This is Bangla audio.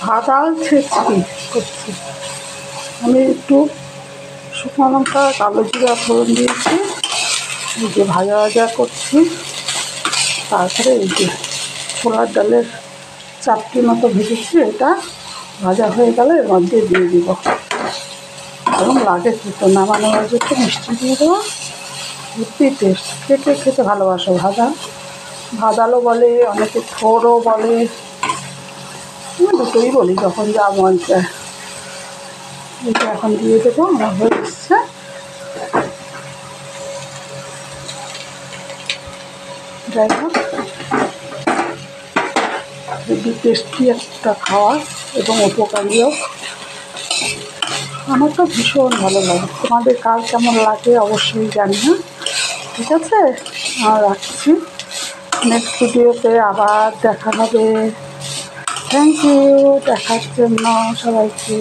ভাজা ছেঁচকি করছি। আমি একটু শুকনো লঙ্কা কালো জিরা ফোড়ন দিয়েছি, এই যে ভাজা ভাজা করছি। তারপরে এই যে ছোলার ডালের চাপটি মতো ভেজেছি, এটা ভাজা হয়ে গেলে এর মধ্যে দিয়ে দিব। এবং লাগে খেতে, নামানোর আগে একটু মিষ্টি দিয়ে দেবো, হেভি টেস্ট। কে খেতে ভালোবাসো ভাজা? ভাজালো বলে, অনেকে থোড়ও বলে, আমি দুটোই বলি যখন যা মন চায়। এটা এখন দিয়ে দেবো, আমার হয়ে এসছে। যাই হোক, হেভি টেস্টি একটা খাওয়া এবং উপকারীও। আমার তো ভীষণ ভালো লাগে। তোমাদের কার কেমন লাগে অবশ্যই জানিও। ঠিক আছে, রাখছি। নেক্সট ভিডিওতে আবার দেখা হবে। থ্যাংক ইউ দেখার জন্য সবাইকে।